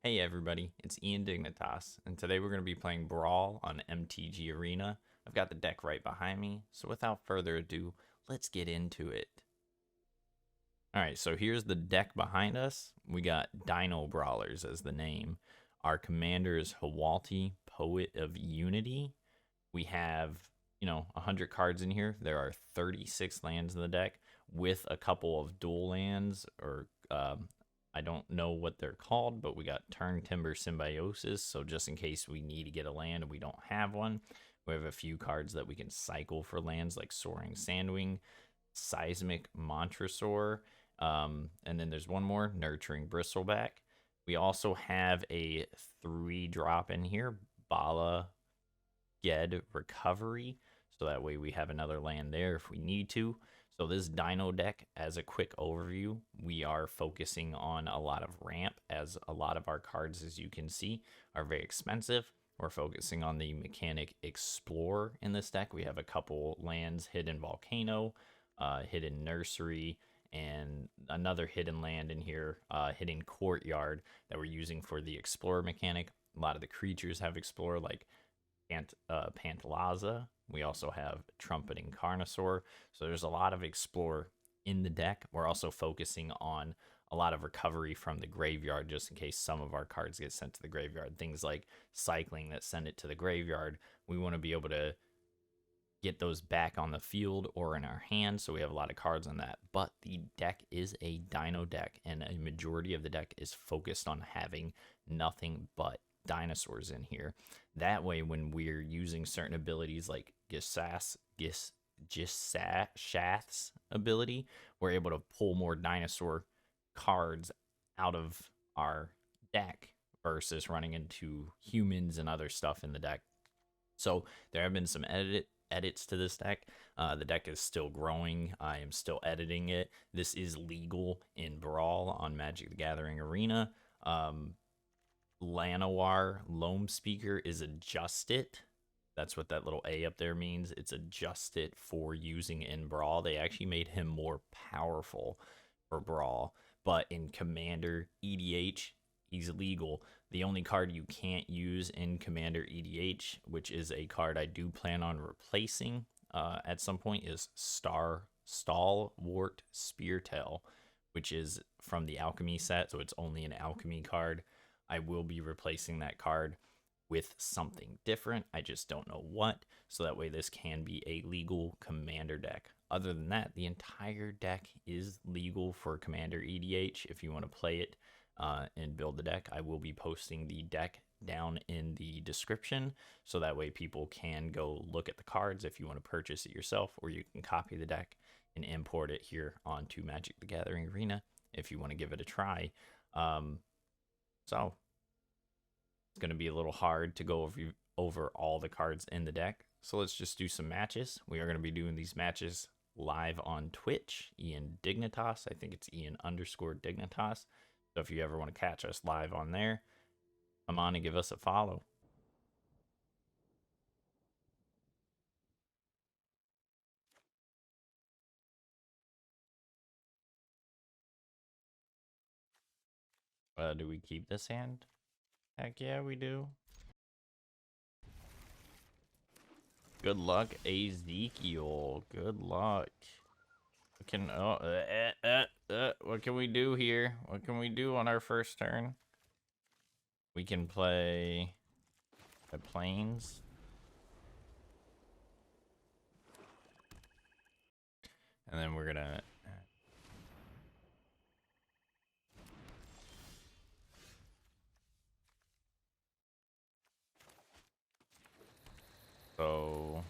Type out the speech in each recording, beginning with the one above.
Hey everybody, it's Ian Dignitas, and today we're going to be playing Brawl on MTG Arena. I've got the deck right behind me, so without further ado, let's get into it. Alright, so here's the deck behind us. We got Dino Brawlers as the name. Our commander is Hualti, Poet of Unity. We have, 100 cards in here. There are 36 lands in the deck with a couple of dual lands or I don't know what they're called, but we got Turn Timber Symbiosis, so just in case we need to get a land and we don't have one, we have a few cards that we can cycle for lands like Soaring Sandwing, Seismic Montresor, and then there's one more, Nurturing Bristleback. We also have a 3-drop in here, Bala Ged Recovery, so that way we have another land there if we need to. So this Dino deck, as a quick overview, we are focusing on a lot of ramp, as a lot of our cards, as you can see, are very expensive. We're focusing on the mechanic Explore in this deck. We have a couple lands, Hidden Volcano, Hidden Nursery, and another hidden land in here, Hidden Courtyard, that we're using for the Explore mechanic. A lot of the creatures have Explore, like Pantalaza. We also have Trumpeting Carnosaur. So there's a lot of Explore in the deck. We're also focusing on a lot of recovery from the graveyard, just in case some of our cards get sent to the graveyard. Things like cycling that send it to the graveyard. We want to be able to get those back on the field or in our hand, so we have a lot of cards on that. But the deck is a Dino deck, and a majority of the deck is focused on having nothing but dinosaurs in here. That way, when we're using certain abilities like Gishath's ability, we're able to pull more dinosaur cards out of our deck versus running into humans and other stuff in the deck. So there have been some edits to this deck. The deck is still growing. I am still editing it. This is legal in Brawl on Magic the Gathering Arena. Llanowar Loam Speaker is adjusted. That's what that little A up there means. It's adjusted for using in Brawl. They actually made him more powerful for Brawl. But in Commander EDH, he's legal. The only card you can't use in Commander EDH, which is a card I do plan on replacing at some point, is Stalwart Speartail, which is from the Alchemy set, so it's only an Alchemy card. I will be replacing that card with something different. I just don't know what, so that way this can be a legal Commander deck. Other than that, the entire deck is legal for Commander EDH. If you want to play it and build the deck, I will be posting the deck down in the description, so that way people can go look at the cards if you want to purchase it yourself, or you can copy the deck and import it here onto Magic the Gathering Arena if you want to give it a try. So it's going to be a little hard to go over all the cards in the deck. So let's just do some matches. We are going to be doing these matches live on Twitch. Ian Dignitas. I think it's Ian_Dignitas. So if you ever want to catch us live on there, come on and give us a follow. Do we keep this hand? Heck yeah, we do. Good luck, Ezekiel. Good luck. What can we do here? What can we do on our first turn? We can play the Plains. And then we're gonna so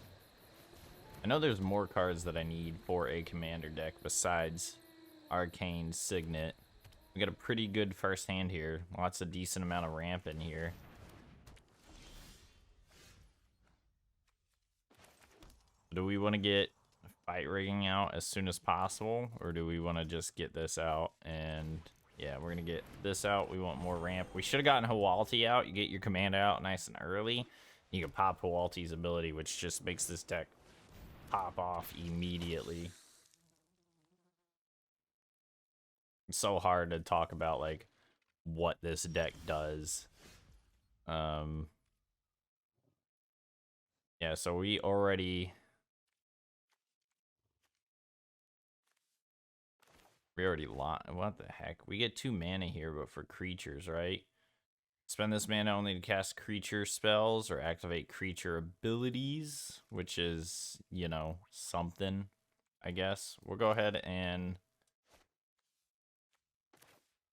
I know there's more cards that I need for a Commander deck besides Arcane Signet. We got a pretty good first hand here. Lots of decent amount of ramp in here. Do we want to get fight rigging out as soon as possible, or do we want to just get this out? And yeah, we're gonna get this out. We want more ramp. We should have gotten Hualti out. You get your command out nice and early. You can pop Hualti's ability, which just makes this deck pop off immediately. It's so hard to talk about like what this deck does. Yeah, so we already lost. What the heck? We get 2 mana here, but for creatures, right? Spend this mana only to cast creature spells or activate creature abilities, which is, you know, something, I guess. We'll go ahead and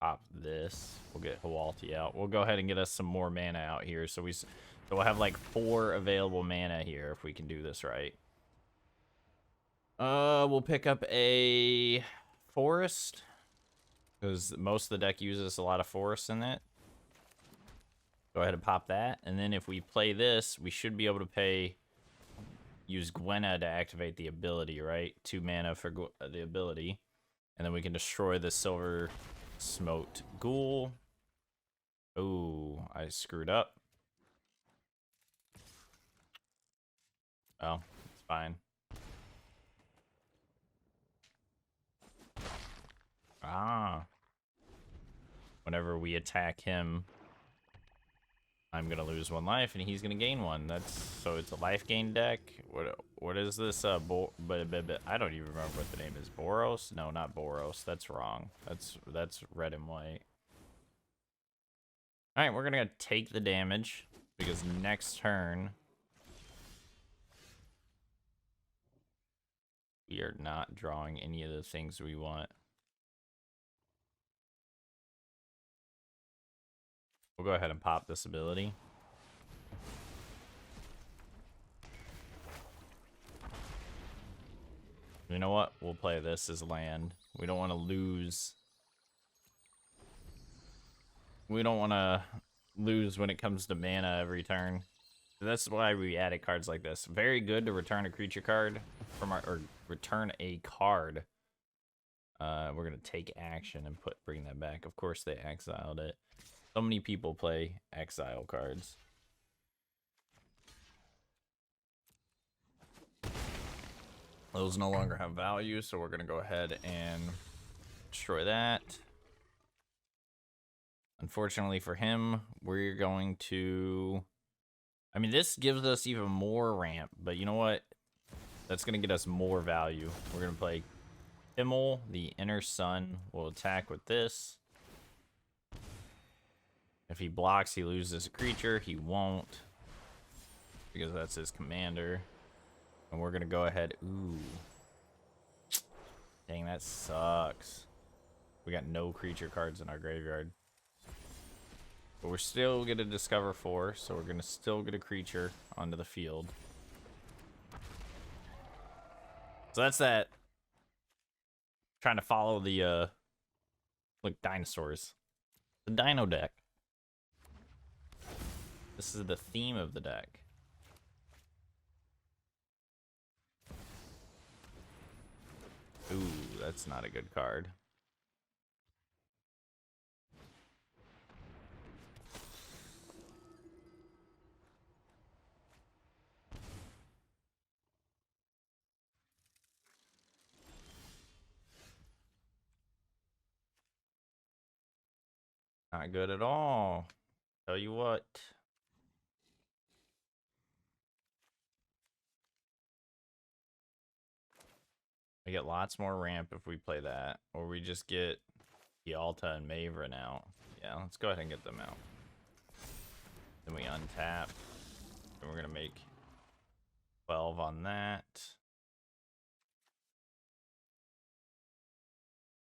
pop this. We'll get Hualti out. We'll go ahead and get us some more mana out here. So we'll have like 4 available mana here if we can do this right. We'll pick up a forest because most of the deck uses a lot of forests in it. Go ahead and pop that, and then if we play this, we should be able to use Gwenna to activate the ability, right? 2 mana for the ability, and then we can destroy the silver smoked ghoul. Ooh, I screwed up. Oh, it's fine. Ah. Whenever we attack him, I'm gonna lose 1 life and he's gonna gain 1. So it's a life gain deck. What is this? I don't even remember what the name is. Boros? No, not Boros. That's wrong. That's red and white. All right, we're gonna take the damage because next turn we are not drawing any of the things we want. We'll go ahead and pop this ability. You know what? We'll play this as land. We don't want to lose. We don't want to lose when it comes to mana every turn. That's why we added cards like this. Very good to return a creature card from or return a card. We're gonna take action and bring that back. Of course, they exiled it. So many people play exile cards. Those no longer have value, so we're gonna go ahead and destroy that. Unfortunately for him, we're going to... I mean, this gives us even more ramp, but you know what? That's gonna get us more value. We're gonna play Himmel, the Inner Sun. Will attack with this. If he blocks, he loses a creature. He won't, because that's his commander. And we're gonna go ahead. Ooh. Dang, that sucks. We got no creature cards in our graveyard. But we're still gonna discover 4, so we're gonna still get a creature onto the field. So that's that. Trying to follow the like dinosaurs. The dino deck. This is the theme of the deck. Ooh, that's not a good card. Not good at all. Tell you what. We get lots more ramp if we play that. Or we just get Hualti and Maven out. Yeah, let's go ahead and get them out. Then we untap. And we're going to make 12 on that.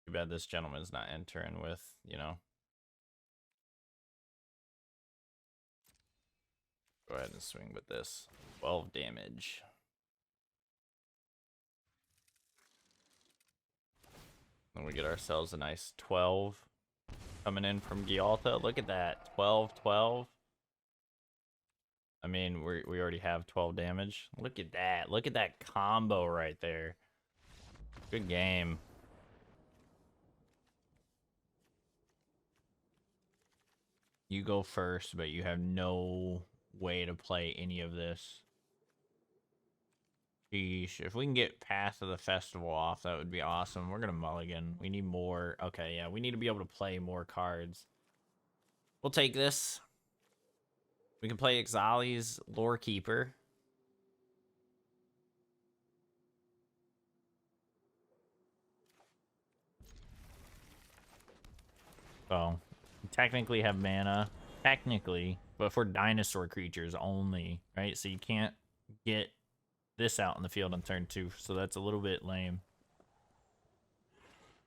Too bad this gentleman's not entering with, you know. Go ahead and swing with this. 12 damage. And we get ourselves a nice 12 coming in from Hualti. Look at that. 12, 12. I mean, we already have 12 damage. Look at that. Look at that combo right there. Good game. You go first, but you have no way to play any of this. Sheesh. If we can get Path of the Festival off, that would be awesome. We're going to mulligan. We need more. Okay, yeah, we need to be able to play more cards. We'll take this. We can play Ixali's Lore Keeper. So, technically have mana. Technically. But for dinosaur creatures only, right? So you can't get this out in the field on turn 2. So that's a little bit lame.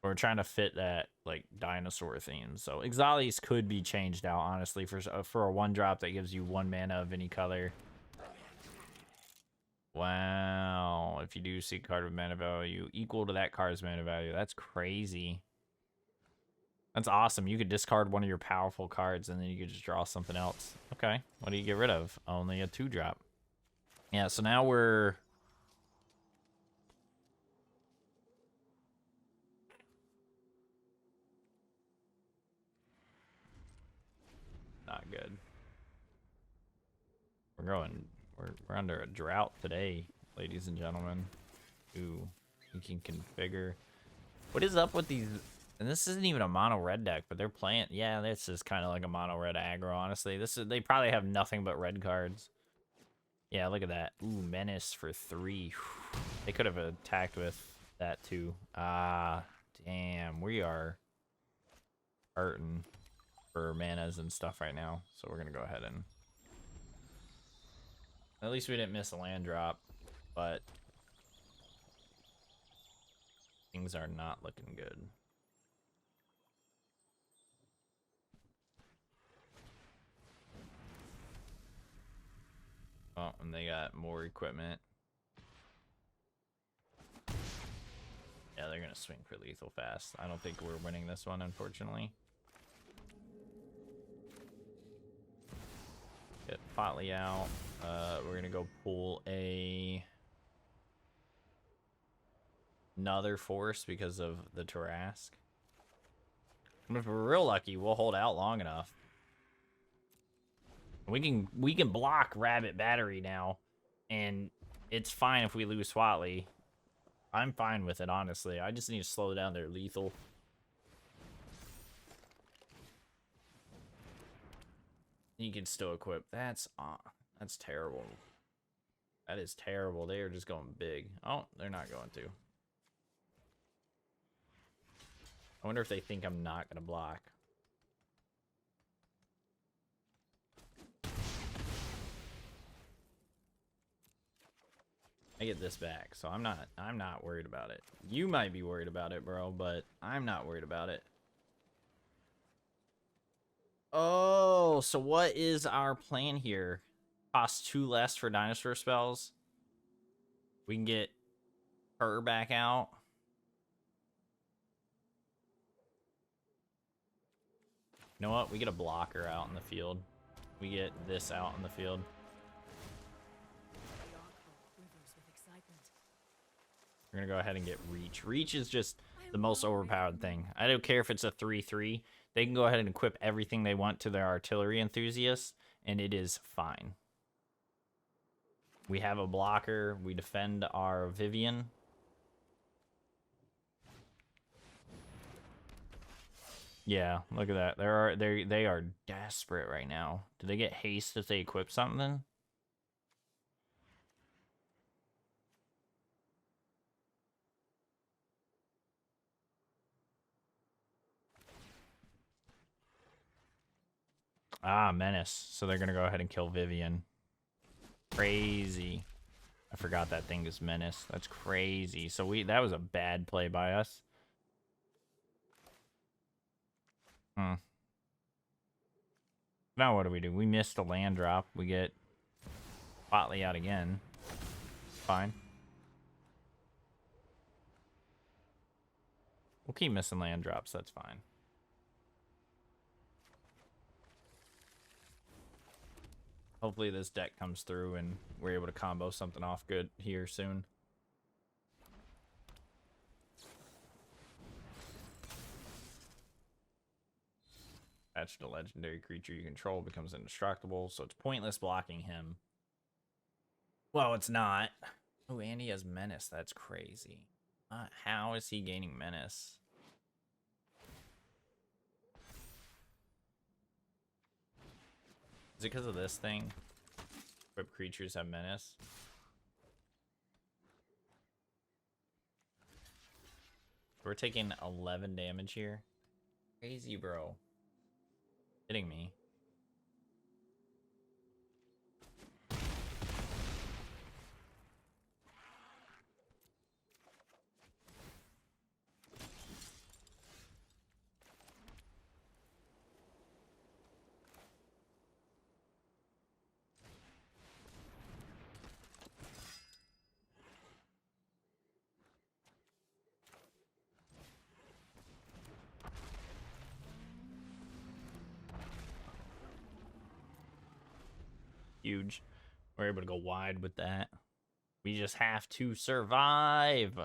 We're trying to fit that, like, dinosaur theme. So Ixali's could be changed out, honestly, for a 1-drop that gives you 1 mana of any color. Wow. If you do see a card with mana value equal to that card's mana value, that's crazy. That's awesome. You could discard one of your powerful cards, and then you could just draw something else. Okay. What do you get rid of? Only a 2-drop. Yeah, so now we're... not good. We're under a drought today, ladies and gentlemen. Ooh, you can configure. What is up with these? And this isn't even a mono red deck, but they're playing. Yeah, this is kind of like a mono red aggro. Honestly, they probably have nothing but red cards. Yeah, look at that. Ooh, menace for 3. They could have attacked with that too. Ah, damn, we are hurting for manas and stuff right now. So we're gonna go ahead and. At least we didn't miss a land drop, but things are not looking good. Oh, and they got more equipment. Yeah, they're gonna swing for lethal fast. I don't think we're winning this one, unfortunately. Get Hualti out. We're gonna go pull another force because of the Tarrasque. And if we're real lucky, we'll hold out long enough. We can block Rabbit Battery now, and it's fine if we lose Hualti. I'm fine with it, honestly. I just need to slow down their lethal. You can still equip. That's terrible. That is terrible. They are just going big. Oh, they're not going to. I wonder if they think I'm not gonna block. I get this back, so I'm not worried about it. You might be worried about it, bro, but I'm not worried about it. Oh, so what is our plan here? Cost 2 less for dinosaur spells. We can get her back out. You know what? We get a blocker out in the field. We get this out in the field. We're gonna go ahead and get Reach. Reach is just the most overpowered thing. I don't care if it's a 3/3. They can go ahead and equip everything they want to their artillery enthusiasts, and it is fine. We have a blocker. We defend our Vivian. Yeah, look at that. They are desperate right now. Do they get haste if they equip something? Ah, Menace. So they're gonna go ahead and kill Vivian. Crazy. I forgot that thing is Menace. That's crazy. So that was a bad play by us. Now what do? We missed a land drop. We get Hualti out again. Fine. We'll keep missing land drops. That's fine. Hopefully this deck comes through and we're able to combo something off good here soon. Attached to a legendary creature you control becomes indestructible, so it's pointless blocking him. Well, it's not. Oh, and he has Menace. That's crazy. How is he gaining Menace? Is it because of this thing? Equipped creatures have menace. We're taking 11 damage here. Crazy, bro. Hitting me. Huge. We're able to go wide with that. We just have to survive.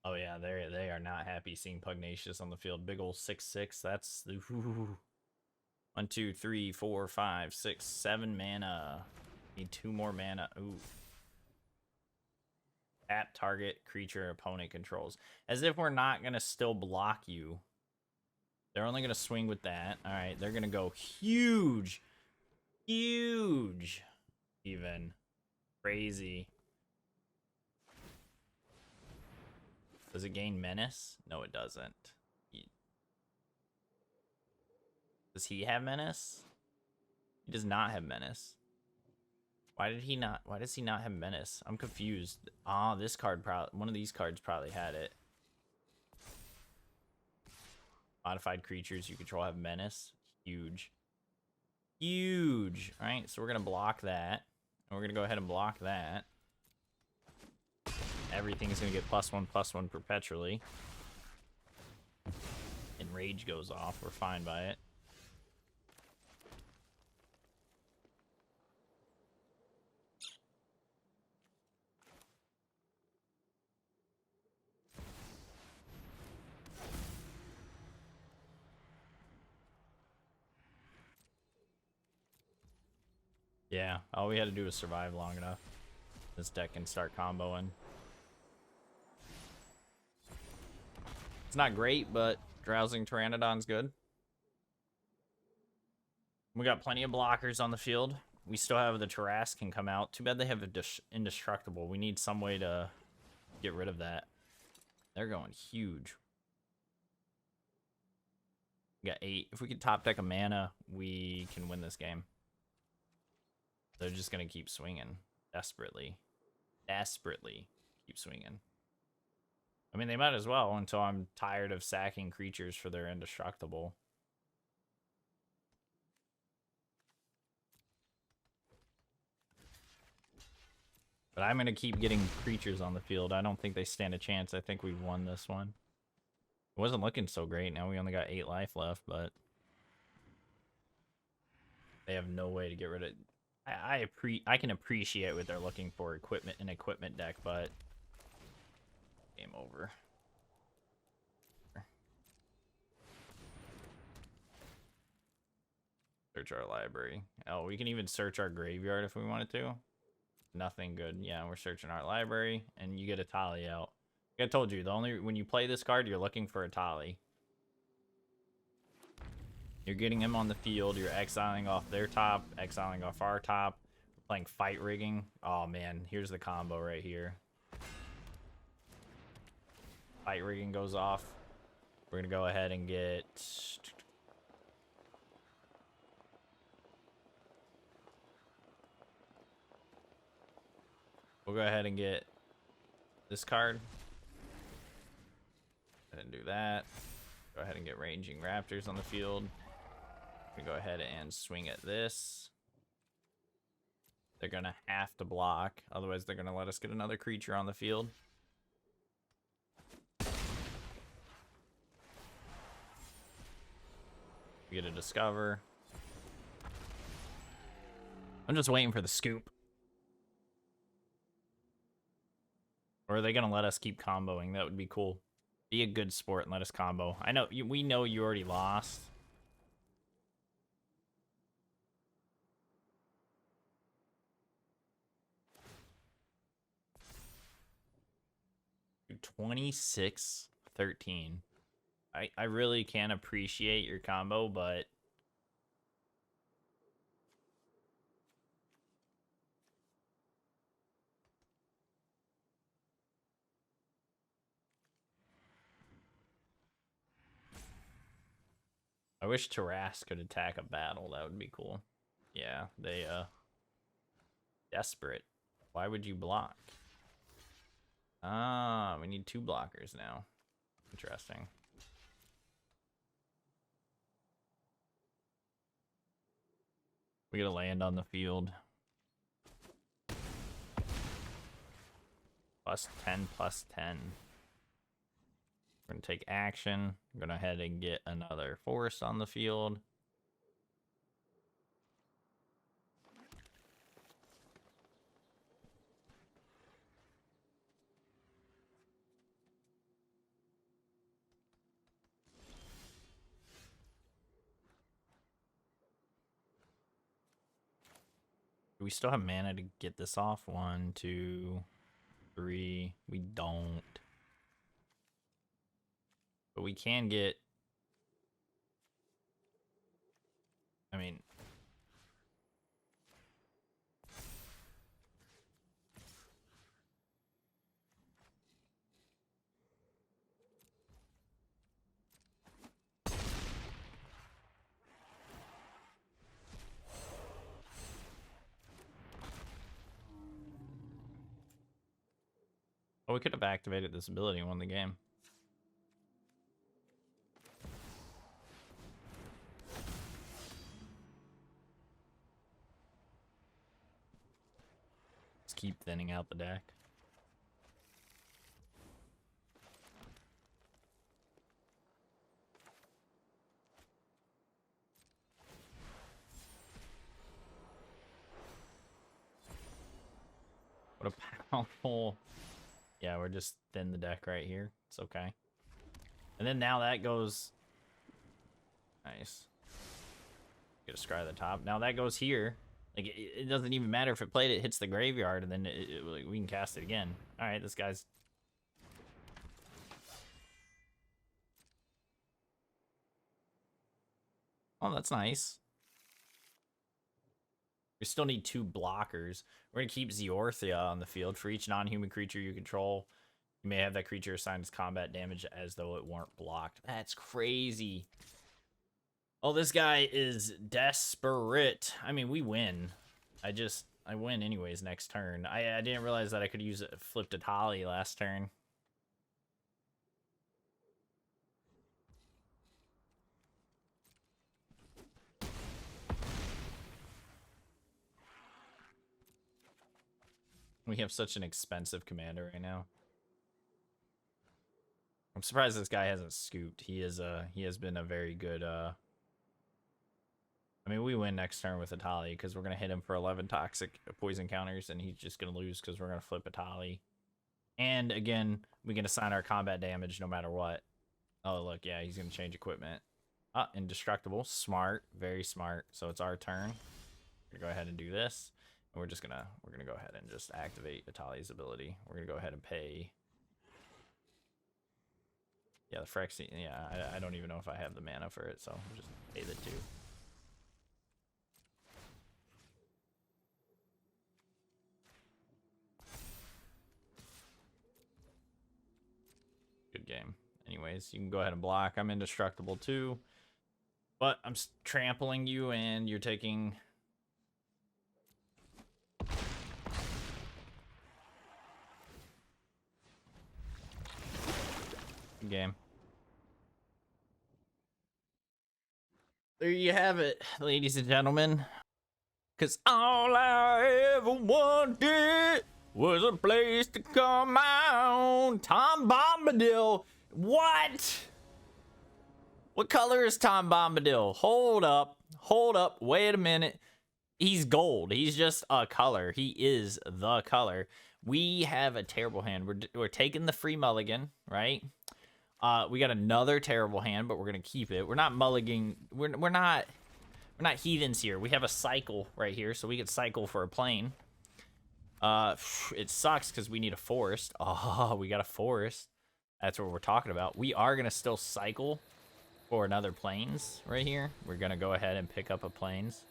Oh yeah, they are not happy seeing Pugnacious on the field. Big ol' 6/6. That's the 1, 2, 3, 4, 5, 6, 7 mana. Need 2 more mana. Ooh. Tap target creature opponent controls. As if we're not gonna still block you. They're only gonna swing with that. Alright, they're gonna go huge. Huge. Even. Crazy. Does it gain menace? No, it doesn't. Does he have menace? He does not have menace. Why does he not have menace? I'm confused. Ah, this card probably, one of these cards probably had it. Modified creatures you control have menace. Huge. Huge. Alright, so we're gonna block that. And we're gonna go ahead and block that. Everything is gonna get +1/+1 perpetually. And rage goes off. We're fine by it. Yeah, all we had to do was survive long enough. This deck can start comboing. It's not great, but Drowsing Pteranodon's good. We got plenty of blockers on the field. We still have the Tarrasque can come out. Too bad they have a indestructible. We need some way to get rid of that. They're going huge. We got 8. If we could top deck a mana, we can win this game. They're just going to keep swinging. Desperately. Desperately keep swinging. I mean, they might as well until I'm tired of sacking creatures for their indestructible. But I'm going to keep getting creatures on the field. I don't think they stand a chance. I think we've won this one. It wasn't looking so great. Now we only got 8 life left, but they have no way to get rid of it. I can appreciate what they're looking for, an equipment deck, but game over. Search our library. Oh, we can even search our graveyard if we wanted to. Nothing good. Yeah, we're searching our library, and you get a Tali out. Like I told you, when you play this card, you're looking for a Tali. You're getting him on the field. You're exiling off their top, exiling off our top. We're playing fight rigging. Oh man, here's the combo right here. Fight rigging goes off. We're gonna go ahead and get. We'll go ahead and get this card. And do that. Go ahead and get Ranging Raptors on the field. We go ahead and swing at this. They're gonna have to block, otherwise they're gonna let us get another creature on the field. We get a Discover. I'm just waiting for the scoop. Or are they gonna let us keep comboing? That would be cool. Be a good sport and let us combo. I know we know you already lost. 26-13. I really can appreciate your combo, but I wish Taras could attack a battle. That would be cool. Yeah, they desperate. Why would you block? Ah, we need 2 blockers now. Interesting. We gotta land on the field. +10, +10. We're gonna take action. I'm gonna head and get another forest on the field. Do we still have mana to get this off? 1, 2, 3. We don't. But we can get... I mean... Oh, we could have activated this ability and won the game. Let's keep thinning out the deck. What a powerful... Yeah, we're just thin the deck right here. It's okay. And then now that goes... Nice. Get a scry at the top. Now that goes here. Like, it doesn't even matter if it played, it hits the graveyard, and then we can cast it again. Alright, this guy's... Oh, that's nice. We still need 2 blockers. We're going to keep Zeorthia on the field. For each non-human creature you control, you may have that creature assigned its combat damage as though it weren't blocked. That's crazy. Oh, this guy is desperate. I mean, we win. I win anyways next turn. I didn't realize that I could use a flip to Tali last turn. We have such an expensive commander right now. I'm surprised this guy hasn't scooped. He has been a very good I mean, we win next turn with Atali because we're going to hit him for 11 toxic poison counters, and he's just going to lose because we're going to flip Atali. And again, we can assign our combat damage no matter what. Oh, look, yeah, he's going to change equipment. Ah, indestructible. Smart. Very smart. So it's our turn. We're going to go ahead and do this. And we're going to go ahead and just activate Atali's ability. We're going to go ahead and pay. Yeah, the Phyrexia. Yeah, I don't even know if I have the mana for it, so we'll just pay the 2. Good game. Anyways, you can go ahead and block. I'm indestructible too. But I'm trampling you and you're taking... Good game. There you have it, ladies and gentlemen. Cause all I ever wanted was a place to come out. Tom Bombadil. What? What color is Tom Bombadil? Hold up. Hold up. Wait a minute. He's gold. He's just a color. He is the color. We have a terrible hand. We're taking the free mulligan, right? We got another terrible hand, but we're gonna keep it. We're not mulliganing. We're not heathens here. We have a cycle right here, so we could cycle for a plane. It sucks because we need a forest. Oh, we got a forest. that's what we're talking about. We are going to still cycle for another plains right here. We're going to go ahead and pick up a plains.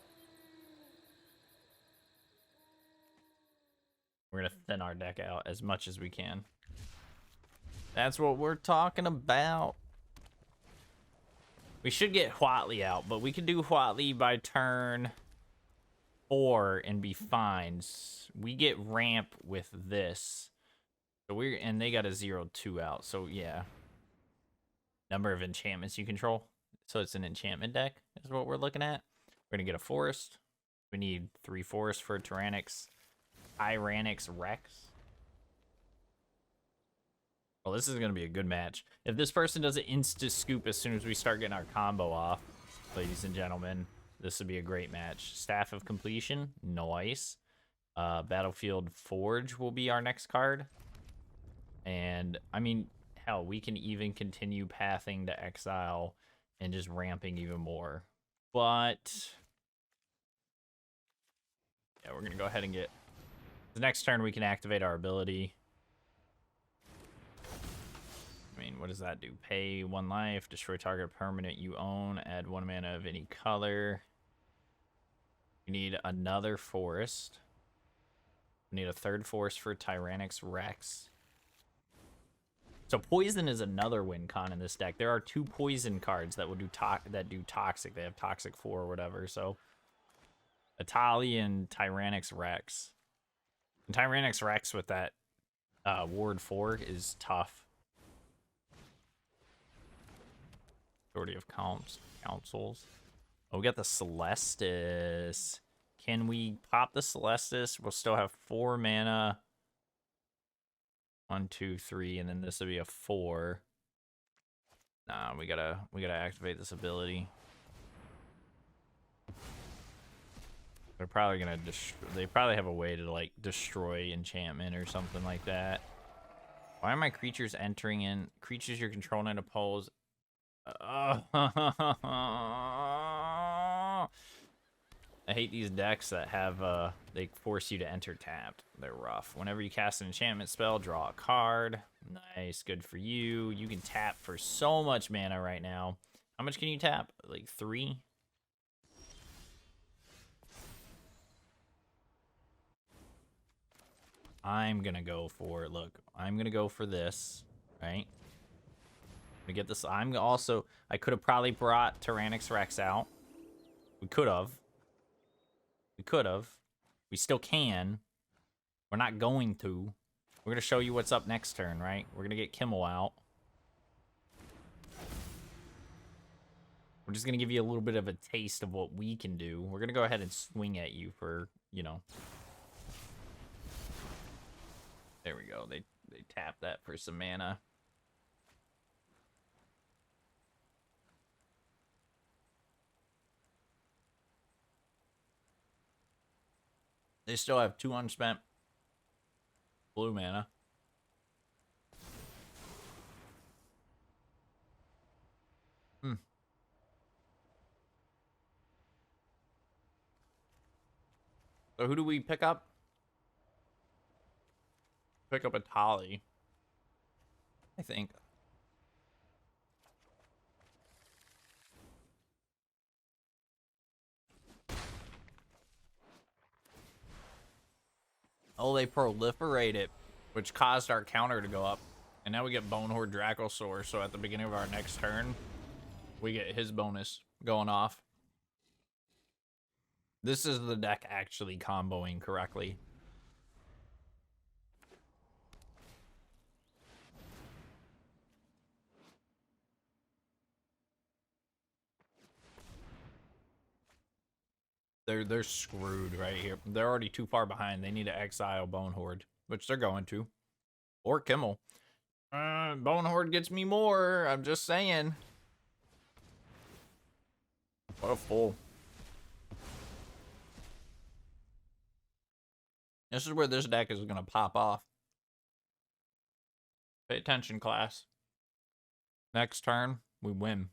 We're going to thin our deck out as much as we can. That's what we're talking about. We should get Hualti out, but we can do Hualti by turn 4 and be fine. We get ramp with this. So and they got a 0-2 out. So yeah. Number of enchantments you control. So it's an enchantment deck is what we're looking at. We're gonna get a forest. We need 3 forests for Tyrannix Rex. Well, this is going to be a good match. If this person does an insta-scoop as soon as we start getting our combo off, ladies and gentlemen, this would be a great match. Staff of Completion, nice. Battlefield Forge will be our next card. And, I mean, hell, we can even continue pathing to Exile and just ramping even more. But, yeah, we're going to go ahead and get... The next turn, we can activate our ability. I mean, what does that do? Pay 1 life, destroy target permanent you own, add 1 mana of any color. We need another forest. We need a 3rd forest for Tyrannix Rex. So poison is another win con in this deck. There are 2 poison cards that will do toxic. They have toxic 4 or whatever. So Atali and Tyrannix Rex. And Tyrannix Rex with that ward 4 is tough. Majority of councils. Oh, we got the Celestis. Can we pop the Celestis? We'll still have 4 mana. 1, 2, 3, and then this will be a 4. Nah, we gotta activate this ability. They're probably gonna they probably have a way to like destroy enchantment or something like that. Why are my creatures entering in? Creatures you're controlling and oppose. I hate these decks that have they force you to enter tapped. They're rough. Whenever you cast an enchantment spell, draw a card. Nice, good for you. You can tap for so much mana right now. How much can you tap? Like 3? I'm gonna go for this, right? To get this, I could have probably brought Tyrannix Rex out. We could have. We still can. We're not going to. We're going to show you what's up next turn, right? We're going to get Kimmel out. We're just going to give you a little bit of a taste of what we can do. We're going to go ahead and swing at you for, you know. There we go. They tap that for some mana. They still have 2 unspent blue mana. So who do we pick up? Pick up a Tali, I think. Oh, they proliferate it, which caused our counter to go up. And now we get Bonehorde Dracosaur, so at the beginning of our next turn, we get his bonus going off. This is the deck actually comboing correctly. They're screwed right here. They're already too far behind. They need to exile Bonehorde, which they're going to. Or Kimmel. Bonehorde gets me more. I'm just saying. What a fool. This is where this deck is going to pop off. Pay attention, class. Next turn, we win.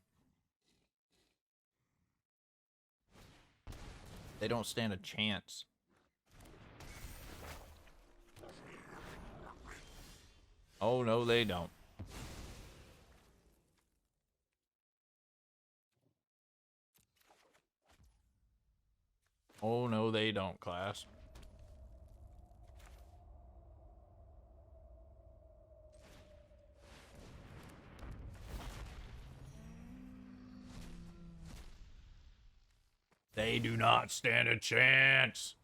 They don't stand a chance. Oh, no, they don't. Oh, no, they don't, class. They do not stand a chance.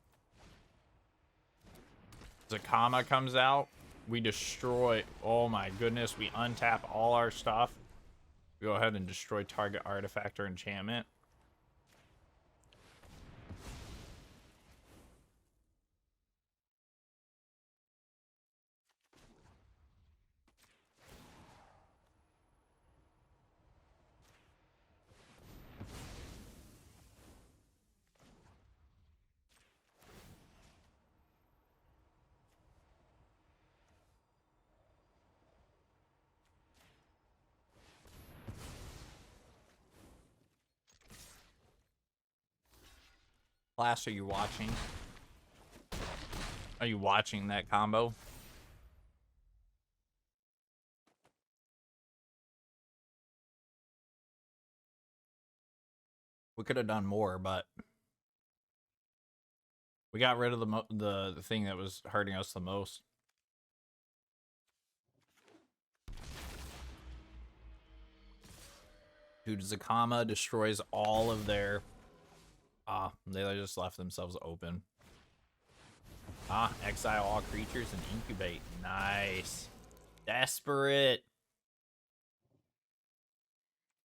Zakama comes out. We destroy. Oh my goodness. We untap all our stuff. We go ahead and destroy target artifact or enchantment. Class, are you watching? Are you watching that combo? We could have done more, but we got rid of the thing that was hurting us the most. Dude, Zakama destroys all of their... they just left themselves open. Exile all creatures and incubate. Nice. Desperate.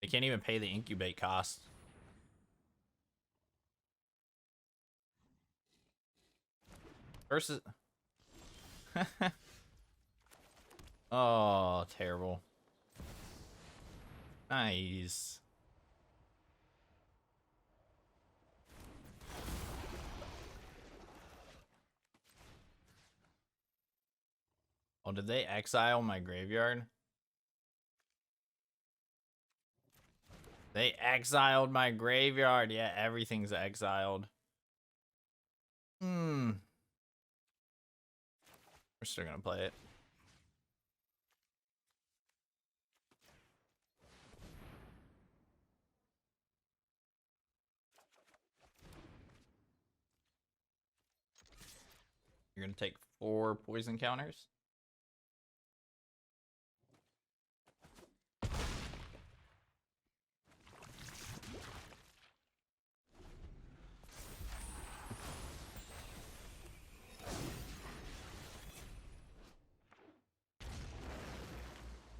They can't even pay the incubate cost. Versus... Oh, terrible. Nice. Oh, did they exile my graveyard? They exiled my graveyard. Yeah, everything's exiled. We're still gonna play it. You're gonna take 4 poison counters.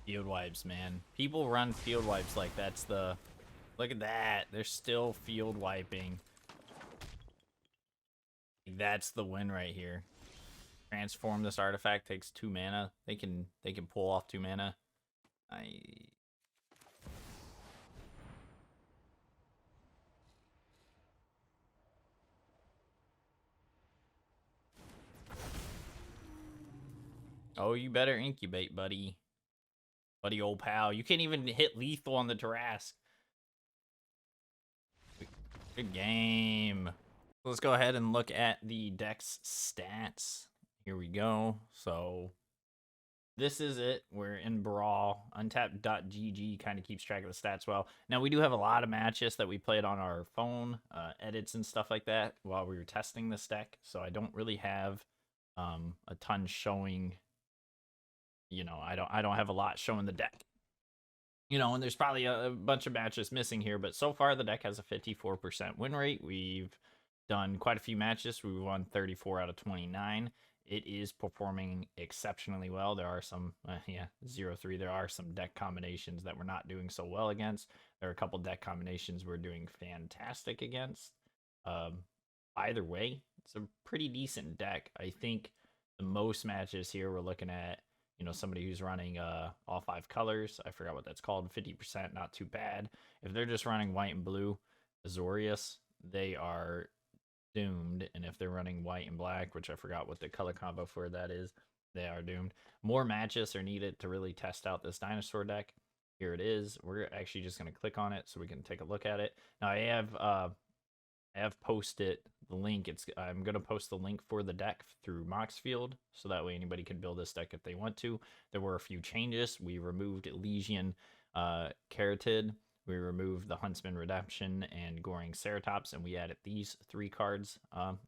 Field wipes, man. People run field wipes like that's the... Look at that. They're still field wiping. That's the win right here. Transform this artifact, takes 2 mana. They can pull off 2 mana. Oh, you better incubate, buddy. Buddy old pal. You can't even hit lethal on the Tarrasque. Good game. Let's go ahead and look at the deck's stats. Here we go. So this is it. We're in Brawl. Untapped.gg kind of keeps track of the stats well. Now, we do have a lot of matches that we played on our phone, edits and stuff like that while we were testing this deck. So I don't really have a ton showing. You know, I don't have a lot showing the deck. You know, and there's probably a bunch of matches missing here, but so far the deck has a 54% win rate. We've done quite a few matches. We won 34 out of 29. It is performing exceptionally well. There are some, 0-3. There are some deck combinations that we're not doing so well against. There are a couple deck combinations we're doing fantastic against. Either way, it's a pretty decent deck. I think the most matches here we're looking at, you know, somebody who's running all 5 colors. I forgot what that's called. 50%, not too bad. If they're just running white and blue, Azorius, they are doomed. And if they're running white and black, which I forgot what the color combo for that is, they are doomed. More matches are needed to really test out this Dinosaur deck. Here it is. We're actually just going to click on it so we can take a look at it. Now, I have posted the link. I'm going to post the link for the deck through Moxfield, so that way anybody can build this deck if they want to. There were a few changes. We removed Elysian Carotid. We removed the Huntsman Redemption and Goring Ceratops, and we added these 3 cards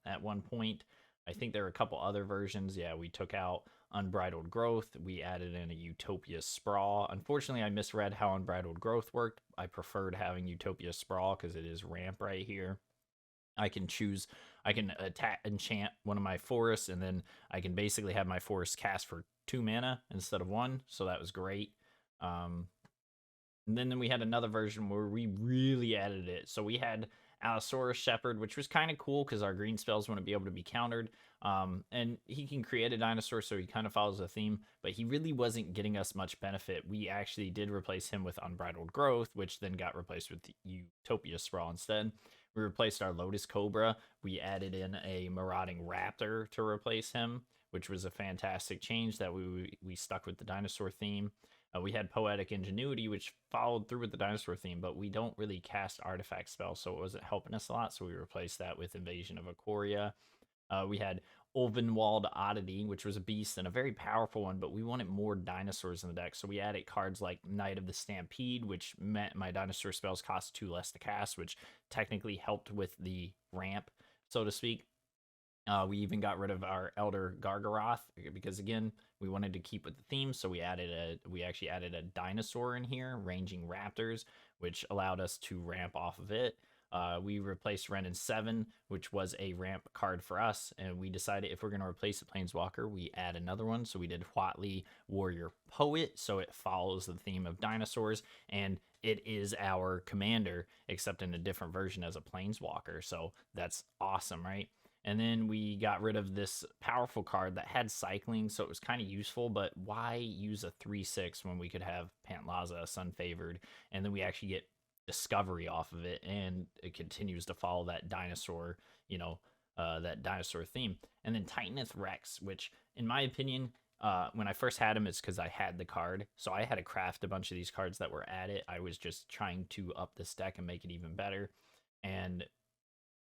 at one point. I think there were a couple other versions. Yeah, we took out Unbridled Growth. We added in a Utopia Sprawl. Unfortunately, I misread how Unbridled Growth worked. I preferred having Utopia Sprawl because it is ramp right here. I can enchant one of my forests, and then I can basically have my forest cast for 2 mana instead of 1, so that was great. And then we had another version where we really added it. So we had Allosaurus Shepherd, which was kind of cool because our green spells wouldn't be able to be countered. And he can create a dinosaur, so he kind of follows the theme, but he really wasn't getting us much benefit. We actually did replace him with Unbridled Growth, which then got replaced with Utopia Sprawl instead. We replaced our Lotus Cobra. We added in a Marauding Raptor to replace him, which was a fantastic change that we stuck with the dinosaur theme. We had Poetic Ingenuity, which followed through with the dinosaur theme, but we don't really cast artifact spells, so it wasn't helping us a lot, so we replaced that with Invasion of Ikoria. We had Ulvenwald Oddity, which was a beast and a very powerful one, but we wanted more dinosaurs in the deck, so we added cards like Knight of the Stampede, which meant my dinosaur spells cost 2 less to cast, which technically helped with the ramp, so to speak. We even got rid of our Elder Gargaroth because, again, we wanted to keep with the theme, so we actually added a dinosaur in here, ranging raptors, which allowed us to ramp off of it. We replaced Renin 7, which was a ramp card for us, and we decided if we're going to replace the Planeswalker, we add another one. So we did Hualti Warrior Poet, so it follows the theme of dinosaurs, and it is our commander, except in a different version as a Planeswalker. So that's awesome, right? And then we got rid of this powerful card that had cycling, so it was kind of useful, but why use a 3/6 when we could have Pantlaza, Sunfavored, and then we actually get Discovery off of it, and it continues to follow that dinosaur, that dinosaur theme. And then Titanith Rex, which, in my opinion, when I first had him, it's because I had the card, so I had to craft a bunch of these cards that were at it. I was just trying to up this deck and make it even better, and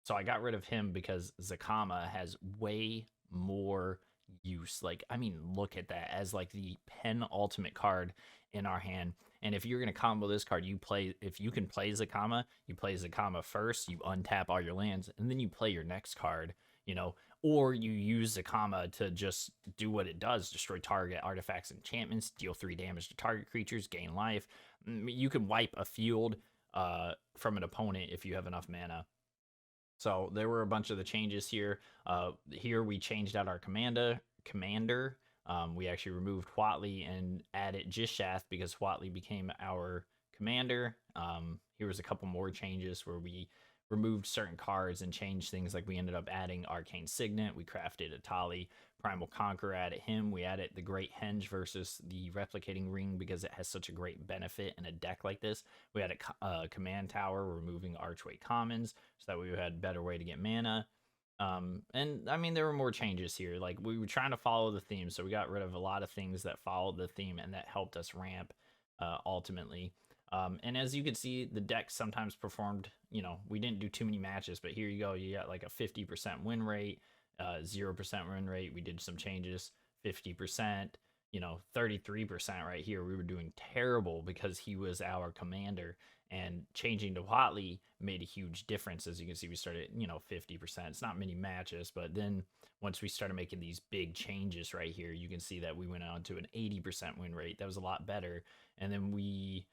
so I got rid of him because Zakama has way more use. Like, I mean, look at that as like the penultimate card in our hand. And if you're going to combo this card, if you can play Zakama, you play Zakama first, you untap all your lands, and then you play your next card, or you use Zakama to just do what it does, destroy target artifacts and enchantments, deal 3 damage to target creatures, gain life. You can wipe a field from an opponent if you have enough mana. So there were a bunch of the changes here. Here we changed out our commander. We actually removed Hualti and added Jishath because Hualti became our commander. Here was a couple more changes where we removed certain cards and changed things, like we ended up adding Arcane Signet. We crafted Atali, Primal Conqueror, added him. We added the Great Henge versus the Replicating Ring because it has such a great benefit in a deck like this. We had a Command Tower, removing Archway Commons so that we had better way to get mana. And I mean, there were more changes here. Like, we were trying to follow the theme, so we got rid of a lot of things that followed the theme, and that helped us ramp ultimately. And as you can see, the deck sometimes performed, we didn't do too many matches, but here you go. You got like a 50% win rate, 0% win rate. We did some changes, 50%, 33% right here. We were doing terrible because he was our commander, and changing to Hualti made a huge difference. As you can see, we started, 50%. It's not many matches, but then once we started making these big changes right here, you can see that we went on to an 80% win rate. That was a lot better. And then we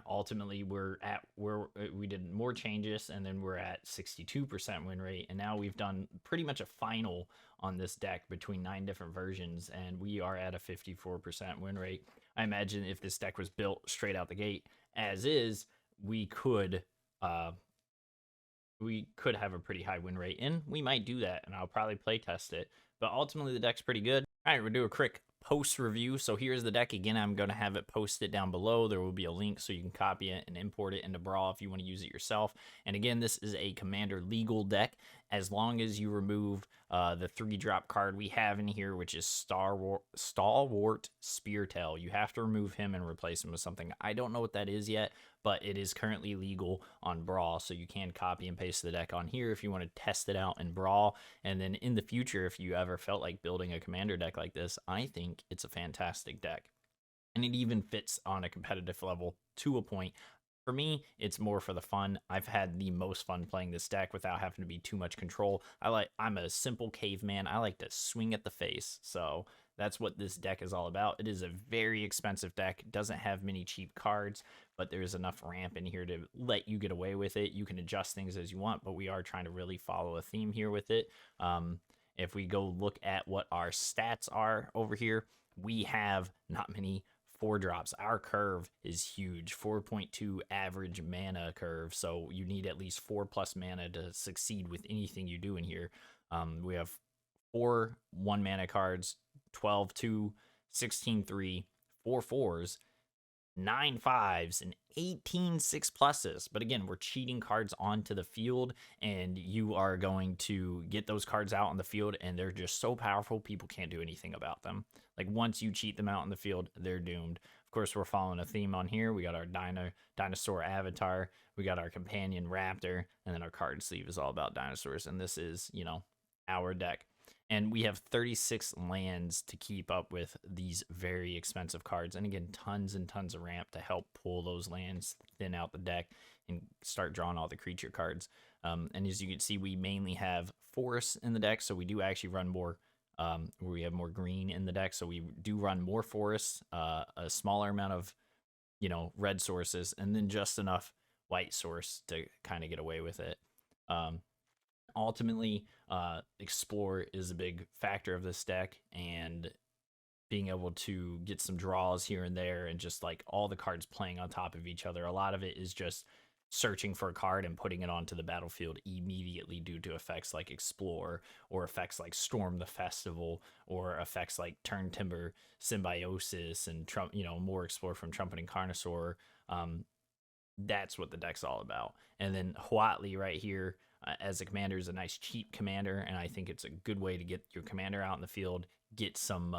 ultimately we're at where we did more changes, and then we're at 62% win rate, and now we've done pretty much a final on this deck between 9 different versions, and we are at a 54% win rate. I imagine if this deck was built straight out the gate as is, we could have a pretty high win rate, and we might do that, and I'll probably play test it. But ultimately, the deck's pretty good. All right, we'll do a quick post review. So here's the deck. Again, I'm going to have it posted down below. There will be a link so you can copy it and import it into Brawl if you want to use it yourself. And again, this is a commander legal deck as long as you remove the 3-drop card we have in here, which is Stalwart Speartail. You have to remove him and replace him with something. I don't know what that is yet, but it is currently legal on Brawl, so you can copy and paste the deck on here if you want to test it out in Brawl. And then in the future, if you ever felt like building a commander deck like this, I think it's a fantastic deck. and it even fits on a competitive level to a point. For me, it's more for the fun. I've had the most fun playing this deck without having to be too much control. I'm a simple caveman. I like to swing at the face. So that's what this deck is all about. It is a very expensive deck. It doesn't have many cheap cards, but there's enough ramp in here to let you get away with it. You can adjust things as you want, but we are trying to really follow a theme here with it. If we go look at what our stats are over here, we have not many 4 drops. Our curve is huge, 4.2 average mana curve. So you need at least 4+ mana to succeed with anything you do in here. We have 4 1 mana cards, 12 2, 16 3, 4 4s, 9 5s, and 18 6+s. But again, we're cheating cards onto the field, and you are going to get those cards out on the field, and they're just so powerful, people can't do anything about them. Like, once you cheat them out in the field, they're doomed. Of course, we're following a theme on here. We got our dinosaur avatar, we got our companion raptor, and then our card sleeve is all about dinosaurs. And this is, our deck. And we have 36 lands to keep up with these very expensive cards. And again, tons and tons of ramp to help pull those lands, thin out the deck, and start drawing all the creature cards. And as you can see, we mainly have forests in the deck, so we do actually run more. We have more green in the deck, so we do run more forests, a smaller amount of, red sources, and then just enough white source to kind of get away with it. Ultimately, explore is a big factor of this deck, and being able to get some draws here and there, and just like all the cards playing on top of each other. A lot of it is just searching for a card and putting it onto the battlefield immediately due to effects like explore, or effects like storm the festival, or effects like turn timber symbiosis, and more explore from trumpeting carnosaur. That's what the deck's all about. And then Hualti right here, as a commander, is a nice cheap commander, and I think it's a good way to get your commander out in the field, get some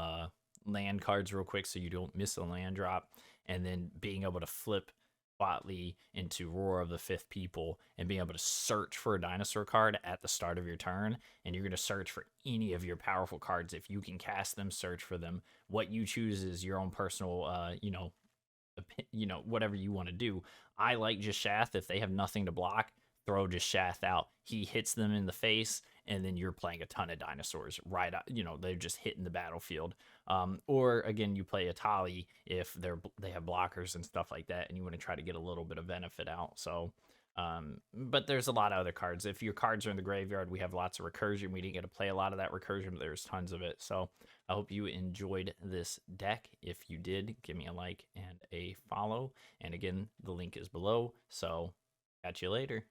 land cards real quick so you don't miss a land drop, and then being able to flip Hualti into Roar of the Fifth People, and being able to search for a dinosaur card at the start of your turn. And you're going to search for any of your powerful cards. If you can cast them, search for them. What you choose is your own personal, whatever you want to do. I like Jashath. If they have nothing to block, throw Jashath out. He hits them in the face, and then you're playing a ton of dinosaurs right out. They're just hitting the battlefield. Or again, you play Atali if they have blockers and stuff like that, and you want to try to get a little bit of benefit out. So, but there's a lot of other cards. If your cards are in the graveyard, we have lots of recursion. We didn't get to play a lot of that recursion, but there's tons of it. So I hope you enjoyed this deck. If you did, give me a like and a follow. And again, the link is below. So catch you later.